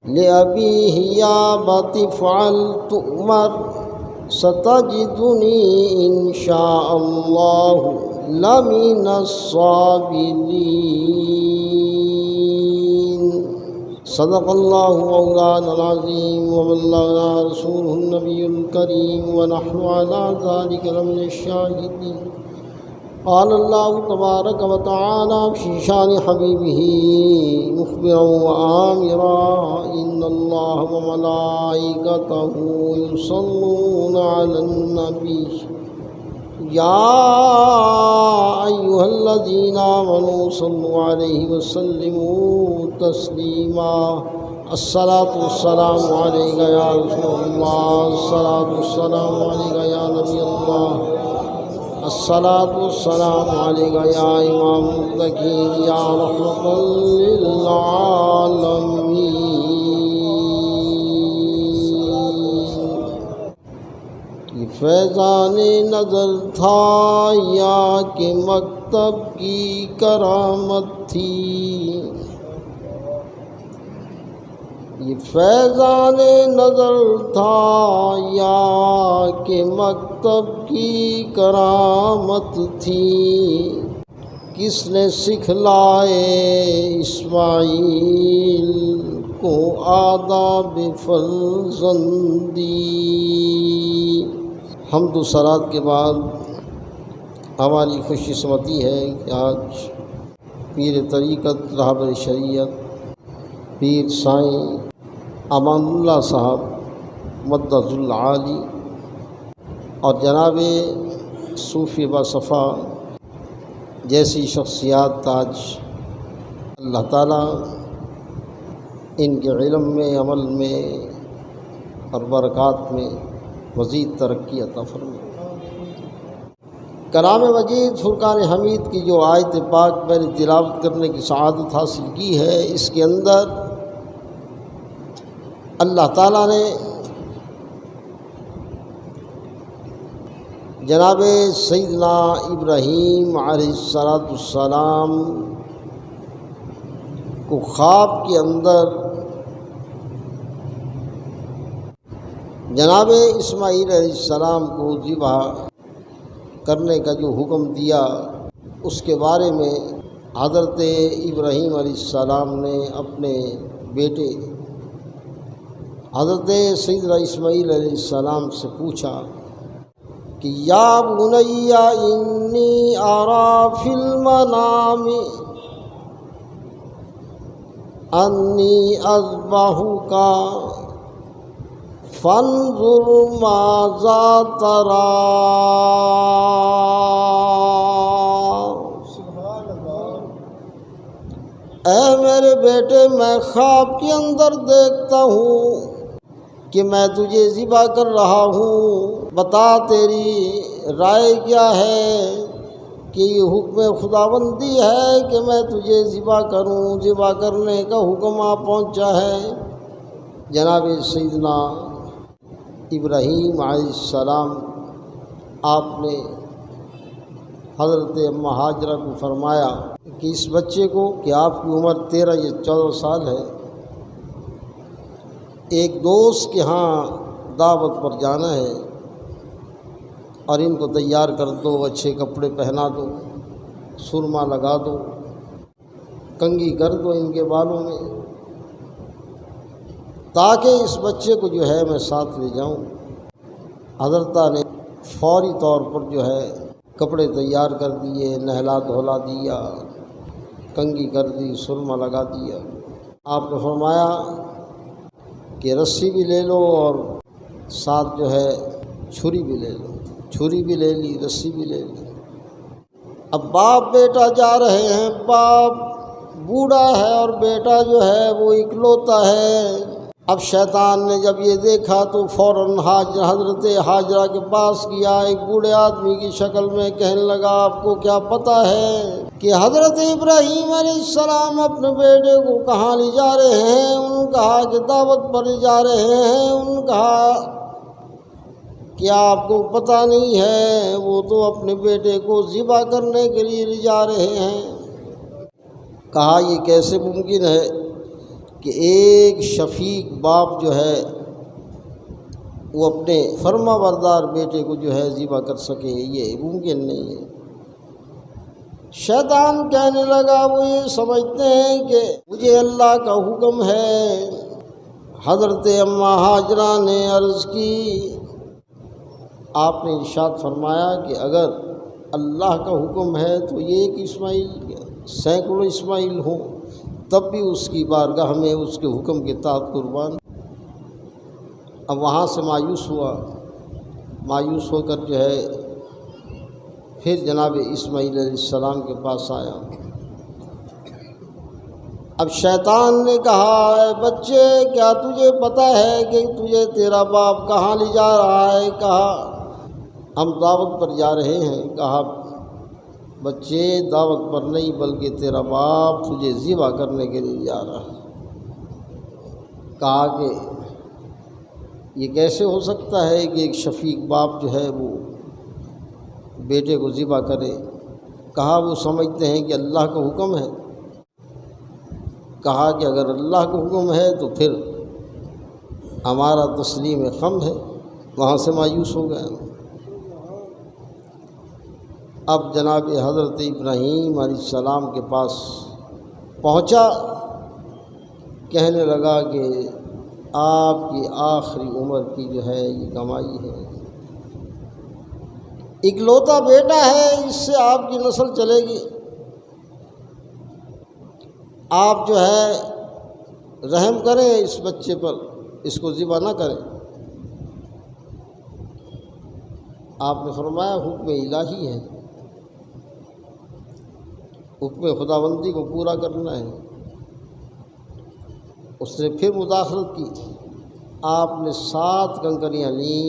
لأبيه يا أبت افعل تؤمر ستجدني إن شاء الله لمن الصابرين صدق الله مولانا العظيم وبلغنا رسوله النبي الكريم ونحن على ذلك لمن الشاهدين قال الله تبارك وتعالى في شان حبيبه مخبرا وآمرا إن الله وملائكته يصلون على النبي يا أيها الذين آمنوا صلوا عليه وسلموا تسليما الصلاة والسلام عليك يا رسول الله الصلاة والسلام عليك يا نبي الله الصلاة والسلام عليك يا إمام المتقين يا رحمة للعالمين یہ فیضان نظر تھا یا کہ مکتب کی کرامت تھی یہ فیضان نظر تھا یا کہ مکتب کی کرامت تھی کس نے سکھلائے اسماعیل کو آداب فرزندی۔ حمد و ثناء کے بعد ہماری خوش قسمتی ہے کہ آج پیر طریقت رہبر شریعت پیر سائیں امان اللہ صاحب مدد العالی اور جناب صوفی باصفا جیسی شخصیات آج اللہ تعالیٰ ان کے علم میں عمل میں اور برکات میں مزید ترقی عطا فرمائے۔ کلام مجید فرقان حمید کی جو آیت پاک میں نے تلاوت کرنے کی سعادت حاصل کی ہے، اس کے اندر اللہ تعالیٰ نے جناب سیدنا ابراہیم علیہ السلام کو خواب کے اندر جناب اسماعیل علیہ السلام کو ذبح کرنے کا جو حکم دیا، اس کے بارے میں حضرت ابراہیم علیہ السلام نے اپنے بیٹے حضرت سیدنا اسماعیل علیہ السلام سے پوچھا کہ یا بنی انی ارا فی المنام انی اذبحک فانظر ماذا تری۔ اے میرے بیٹے، میں خواب کے اندر دیکھتا ہوں کہ میں تجھے ذبح کر رہا ہوں، بتا تیری رائے کیا ہے کہ یہ حکم خداوندی ہے کہ میں تجھے ذبح کروں، ذبح کرنے کا حکم آ پہنچا ہے۔ جناب سیدنا ابراہیم علیہ السلام آپ نے حضرت اماں ہاجرہ کو فرمایا کہ اس بچے کو کہ آپ کی عمر 13 یا 14 سال ہے، ایک دوست کے ہاں دعوت پر جانا ہے اور ان کو تیار کر دو، اچھے کپڑے پہنا دو، سرما لگا دو، کنگھی کر دو ان کے بالوں میں، تاکہ اس بچے کو جو ہے میں ساتھ لے جاؤں۔ حضرت نے فوری طور پر جو ہے کپڑے تیار کر دیے، نہلا دھولا دیا، کنگھی کر دی، سرما لگا دیا۔ آپ نے فرمایا کہ رسی بھی لے لو اور ساتھ جو ہے چھری بھی لے لو۔ چھری بھی لے لی، رسی بھی لے لی۔ اب باپ بیٹا جا رہے ہیں، باپ بوڑھا ہے اور بیٹا جو ہے وہ اکلوتا ہے۔ اب شیطان نے جب یہ دیکھا تو فوراً حضرت ہاجرہ کے پاس گیا، ایک بوڑھے آدمی کی شکل میں، کہنے لگا آپ کو کیا پتہ ہے کہ حضرت ابراہیم علیہ السلام اپنے بیٹے کو کہاں لے جا رہے ہیں؟ انہوں نے کہا کہ دعوت پر لے جا رہے ہیں۔ انہوں نے کہا کیا آپ کو پتہ نہیں ہے وہ تو اپنے بیٹے کو ذبح کرنے کے لیے لے جا رہے ہیں؟ کہا یہ کیسے ممکن ہے کہ کہ ایک شفیق باپ جو ہے وہ اپنے فرما بردار بیٹے کو جو ہے ذبح کر سکے، یہ ممکن نہیں ہے۔ شیطان کہنے لگا وہ یہ سمجھتے ہیں کہ مجھے اللہ کا حکم ہے۔ حضرت اماں ہاجرہ نے عرض کی، آپ نے ارشاد فرمایا کہ اگر اللہ کا حکم ہے تو یہ ایک اسماعیل سینکڑوں اسماعیل ہوں تب بھی اس کی بارگاہ میں اس کے حکم کے تحت قربان۔ اب وہاں سے مایوس ہو کر جو ہے پھر جناب اسماعیل علیہ السلام کے پاس آیا۔ اب شیطان نے کہا، اے بچے کیا تجھے پتہ ہے کہ تجھے تیرا باپ کہاں لے جا رہا ہے؟ کہا ہم دعوت پر جا رہے ہیں۔ کہا بچے دعوت پر نہیں بلکہ تیرا باپ تجھے ذبح کرنے کے لیے جا رہا ہے۔ کہا کہ یہ کیسے ہو سکتا ہے کہ ایک شفیق باپ جو ہے وہ بیٹے کو ذبح کرے؟ کہا وہ سمجھتے ہیں کہ اللہ کا حکم ہے۔ کہا کہ اگر اللہ کا حکم ہے تو پھر ہمارا تسلیم خم ہے۔ وہاں سے مایوس ہو گئے۔ اب جناب حضرت ابراہیم علیہ السلام کے پاس پہنچا، کہنے لگا کہ آپ کی آخری عمر کی جو ہے یہ کمائی ہے، اکلوتا بیٹا ہے، اس سے آپ کی نسل چلے گی، آپ جو ہے رحم کریں اس بچے پر، اس کو ذبح نہ کریں۔ آپ نے فرمایا حکم الہی ہے، حکم خداوندی کو پورا کرنا ہے۔ اس نے پھر مداخلت کی، آپ نے 7 کنکریاں لیں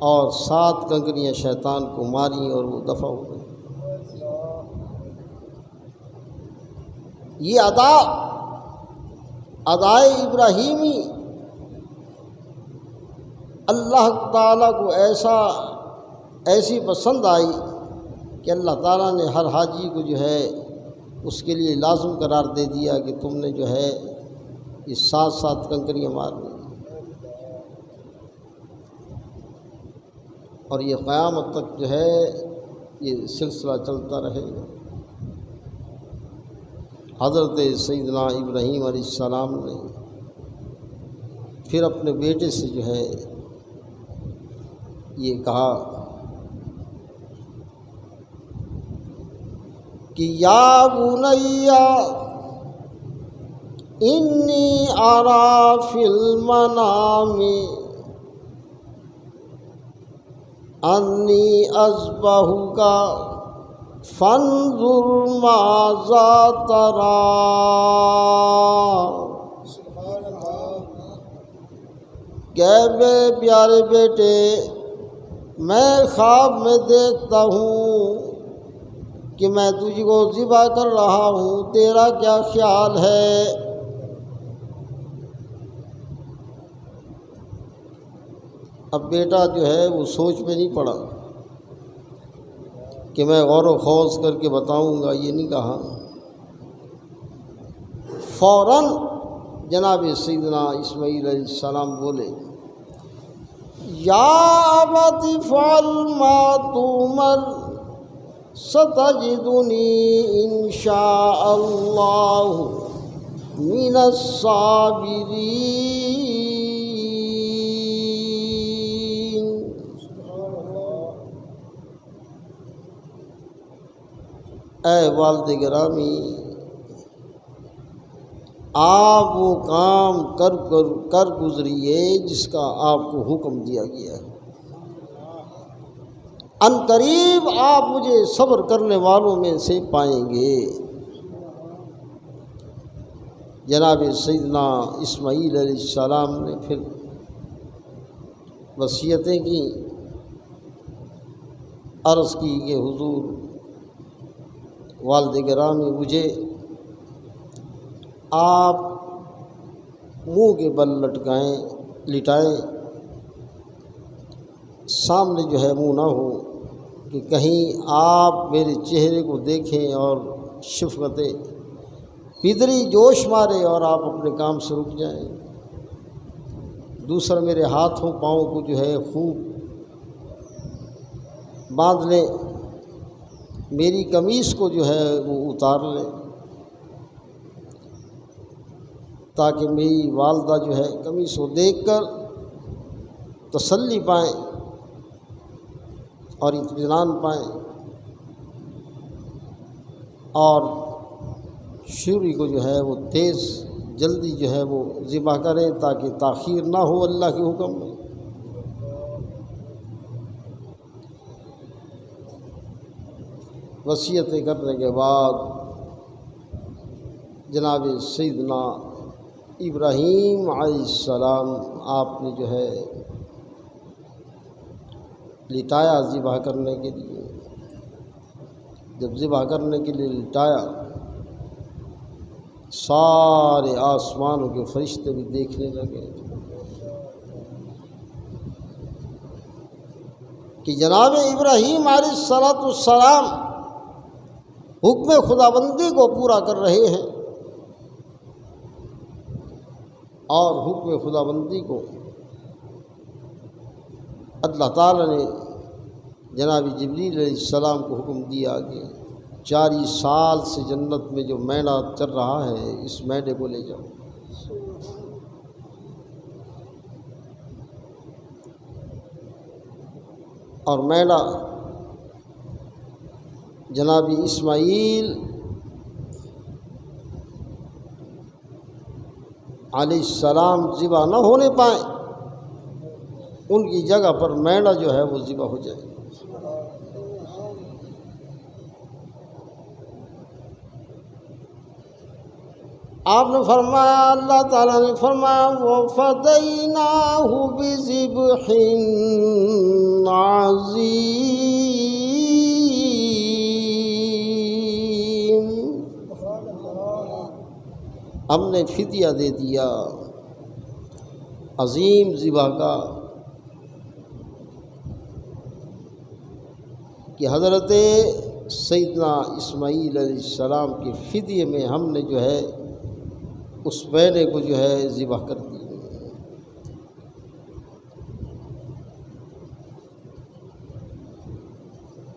اور 7 کنکریاں شیطان کو ماری اور وہ دفع ہو گئی۔ یہ ادائے ابراہیمی اللہ تعالیٰ کو ایسی پسند آئی کہ اللہ تعالیٰ نے ہر حاجی کو جو ہے اس کے لیے لازم قرار دے دیا کہ تم نے جو ہے یہ 7 کنکریاں مارنی، اور یہ قیامت تک جو ہے یہ سلسلہ چلتا رہے گا۔ حضرت سیدنا ابراہیم علیہ السلام نے پھر اپنے بیٹے سے جو ہے یہ کہا کہ یا بنیا انی ارا فی المنام انی اذبحک فانظر ماذا تری۔ کہ میرے پیارے بیٹے میں خواب میں دیکھتا ہوں کہ میں تجھ کو ذبح کر رہا ہوں، تیرا کیا خیال ہے؟ اب بیٹا جو ہے وہ سوچ میں نہیں پڑا کہ میں غور و خوض کر کے بتاؤں گا، یہ نہیں کہا۔ فوراً جناب سیدنا اسماعیل علیہ السلام بولے، یا ابت افعل ما تؤمر ستجدنی انشاء اللہ من الصابرین۔ اے والد گرامی، آپ وہ کام کر گزریے جس کا آپ کو حکم دیا گیا ہے۔ ان قریب آپ مجھے صبر کرنے والوں میں سے پائیں گے۔ جناب سیدنا اسماعیل علیہ السلام نے پھر وصیتیں کی، عرض کی کہ حضور والد گرامی مجھے آپ منہ کے بل لٹائیں، سامنے جو ہے منہ نہ ہو کہ کہیں آپ میرے چہرے کو دیکھیں اور شفقت پدری جوش مارے اور آپ اپنے کام سے رک جائیں۔ دوسرا میرے ہاتھوں پاؤں کو جو ہے خوب باندھ لیں، میری قمیص کو جو ہے وہ اتار لیں تاکہ میری والدہ جو ہے قمیص کو دیکھ کر تسلی پائیں اور اطمینان پائیں، اور شوری کو جو ہے وہ تیز جلدی جو ہے وہ ذبح کریں تاکہ تاخیر نہ ہو اللہ کے حکم میں۔ وصیتیں کرنے کے بعد جناب سیدنا ابراہیم علیہ السلام آپ نے جو ہے لٹایا ذبح کرنے کے لیے۔ جب ذبح کرنے کے لیے لٹایا، سارے آسمانوں کے فرشتے بھی دیکھنے لگے کہ جناب ابراہیم علیہ السلام حکم خداوندی کو پورا کر رہے ہیں، اور حکم خداوندی کو اللہ تعالیٰ نے جناب جبریل علیہ السلام کو حکم دیا کہ 40 سال سے جنت میں جو مینڈا چل رہا ہے اس مینڈے کو لے جاؤ۔ اور مینڈا جناب اسماعیل علیہ السلام ذبح نہ ہونے پائیں، ان کی جگہ پر مینڈا جو ہے وہ ذبح ہو جائے۔ آپ نے فرمایا، اللہ تعالیٰ نے فرمایا وَفَدَيْنَاهُ بِذِبْحٍ عَظِيمٍ، ہم نے فدیہ دے دیا عظیم ذبح کا، کہ حضرت سیدنا اسماعیل علیہ السلام کے فدیے میں ہم نے جو ہے اس مینڈے کو جو ہے ذبح کر دی۔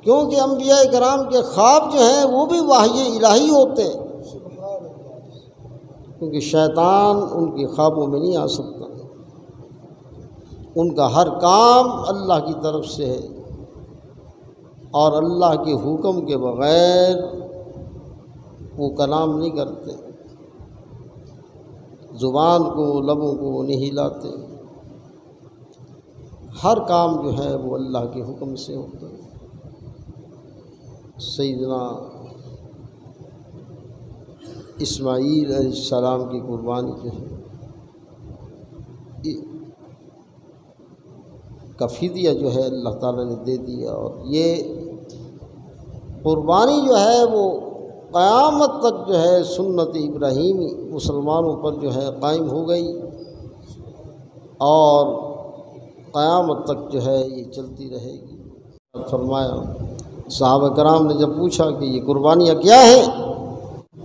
کیونکہ انبیاء کرام کے خواب جو ہیں وہ بھی وحی الہی ہوتے ہیں، کیونکہ شیطان ان کے خوابوں میں نہیں آ سکتا، ان کا ہر کام اللہ کی طرف سے ہے، اور اللہ کے حکم کے بغیر وہ کلام نہیں کرتے، زبان کو لبوں کو نہیں ہلاتے، ہر کام جو ہے وہ اللہ کے حکم سے ہوتا ہے۔ سیدنا اسماعیل علیہ السلام کی قربانی جو ہے کا فدیہ جو ہے اللہ تعالیٰ نے دے دیا، اور یہ قربانی جو ہے وہ قیامت تک جو ہے سنت ابراہیمی مسلمانوں پر جو ہے قائم ہو گئی، اور قیامت تک جو ہے یہ چلتی رہے گی۔ فرمایا، صحابہ کرام نے جب پوچھا کہ یہ قربانیاں کیا ہیں،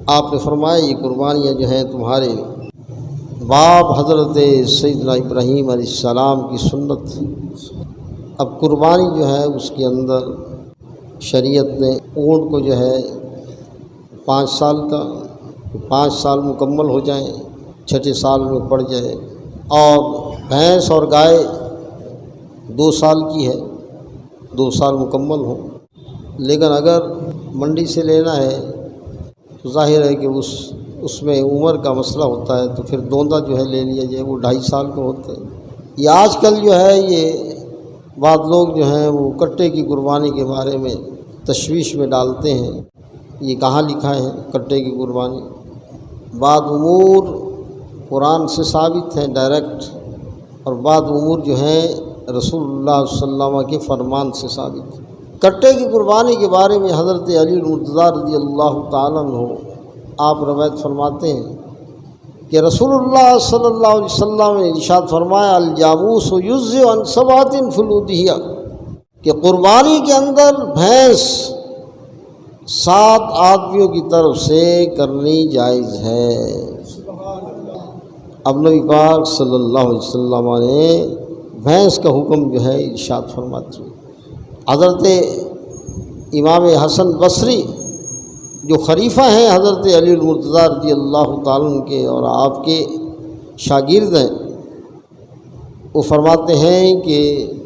آپ نے فرمایا یہ قربانیاں جو ہیں تمہارے باپ حضرت سیدنا ابراہیم علیہ السلام کی سنت۔ اب قربانی جو ہے اس کے اندر شریعت نے اونٹ کو جو ہے 5 سال کا 5 سال مکمل ہو جائیں، 6 سال میں پڑ جائے، اور بھینس اور گائے 2 سال کی ہے، 2 سال مکمل ہو۔ لیکن اگر منڈی سے لینا ہے تو ظاہر ہے کہ اس میں عمر کا مسئلہ ہوتا ہے، تو پھر دوندا جو ہے لے لیا جائے، وہ 2.5 سال کا ہوتا ہے۔ یہ آج کل جو ہے یہ بعض لوگ جو ہیں وہ کٹے کی قربانی کے بارے میں تشویش میں ڈالتے ہیں، یہ کہاں لکھا ہے کٹے کی قربانی؟ بعض امور قرآن سے ثابت ہیں ڈائریکٹ، اور بعض امور جو ہیں رسول اللہ صلی اللہ علیہ وسلم کے فرمان سے ثابت ہیں۔ کٹے کی قربانی کے بارے میں حضرت علی المرتضیٰ رضی اللہ تعالیٰ عنہ آپ روایت فرماتے ہیں کہ رسول اللہ صلی اللہ علیہ وسلم نے ارشاد فرمایا، الجاموس یجزئ عن 7 فی الأضحیہ، کہ قربانی کے اندر بھینس 7 آدمیوں کی طرف سے کرنی جائز ہے۔ اب نبی پاک صلی اللہ علیہ وسلم نے بھینس کا حکم جو ہے ارشاد فرماتے ہیں۔ حضرت امام حسن بصری جو خلیفہ ہیں حضرت علی المرتضیٰ رضی اللہ تعالیٰ عنہ کے اور آپ کے شاگرد ہیں، وہ فرماتے ہیں کہ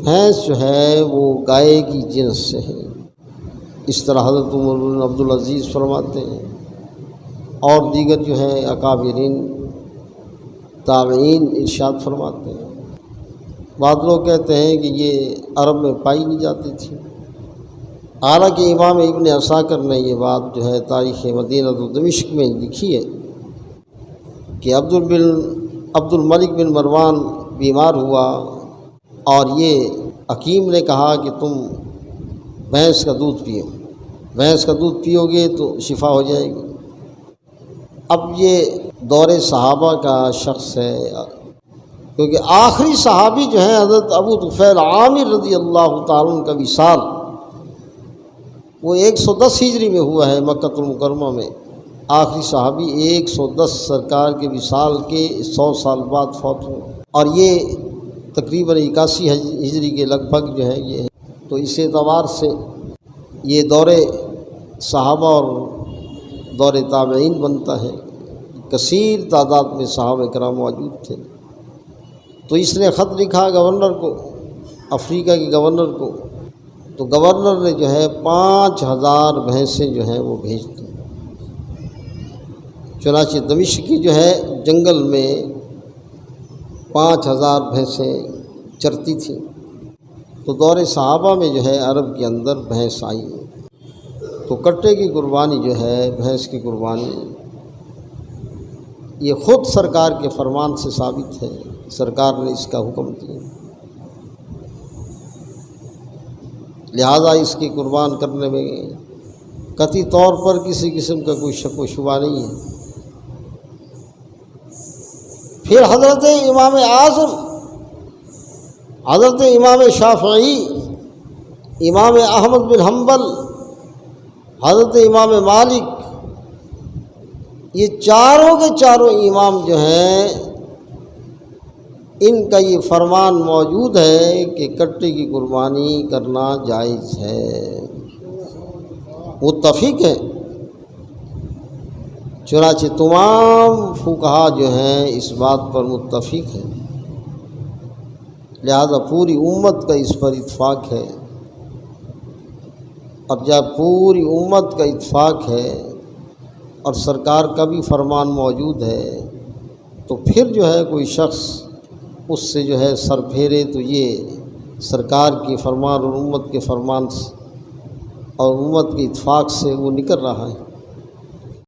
بھینس جو ہے وہ گائے کی جنس سے ہے۔ اس طرح حضرت عمر بن عبدالعزیز فرماتے ہیں اور دیگر جو ہیں اکابرین تابعین ارشاد فرماتے ہیں۔ بعض لوگ کہتے ہیں کہ یہ عرب میں پائی نہیں جاتی تھی، حالانکہ امام ابن عساکر نے یہ بات جو ہے تاریخ مدینہ و دمشق میں لکھی ہے کہ عبد الملک بن مروان بیمار ہوا اور یہ حکیم نے کہا کہ تم بھینس کا دودھ پیو، بھینس کا دودھ پیو گے تو شفا ہو جائے گی۔ اب یہ دور صحابہ کا شخص ہے، کیونکہ آخری صحابی جو ہیں حضرت ابو طفیل عامر رضی اللہ تعالیٰ عنہ کا وصال وہ 110 ہجری میں ہوا ہے مکہ المکرمہ میں۔ آخری صحابی 110 سرکار کے وصال کے 100 سال بعد فوت ہوئے، اور یہ تقریباً 81 ہجری کے لگ بھگ جو ہے یہ ہے۔ تو اس اعتبار سے یہ دور صحابہ اور دور تابعین بنتا ہے، کثیر تعداد میں صحابہ کرام موجود تھے۔ تو اس نے خط لکھا گورنر کو، افریقہ کے گورنر کو، تو گورنر نے جو ہے 5000 بھینسیں جو ہیں وہ بھیج دیں۔ چنانچہ دمشق کی جو ہے جنگل میں 5000 بھینسیں چرتی تھیں۔ تو دور صحابہ میں جو ہے عرب کے اندر بھینس آئی، تو کٹے کی قربانی جو ہے بھینس کی قربانی یہ خود سرکار کے فرمان سے ثابت ہے، سرکار نے اس کا حکم دیا، لہذا اس کی قربان کرنے میں قطعی طور پر کسی قسم کا کوئی شک و شبہ نہیں ہے۔ پھر حضرت امام اعظم، حضرت امام شافعی، امام احمد بن حنبل، حضرت امام مالک، یہ چاروں کے چاروں امام جو ہیں ان کا یہ فرمان موجود ہے کہ کٹے کی قربانی کرنا جائز ہے، متفق ہے۔ چنانچہ تمام فقہا جو ہیں اس بات پر متفق ہیں، لہذا پوری امت کا اس پر اتفاق ہے۔ اب جب پوری امت کا اتفاق ہے اور سرکار کا بھی فرمان موجود ہے، تو پھر جو ہے کوئی شخص اس سے جو ہے سر پھیرے تو یہ سرکار کے فرمان اور امت کے فرمان سے اور امت کے اتفاق سے وہ نکل رہا ہے۔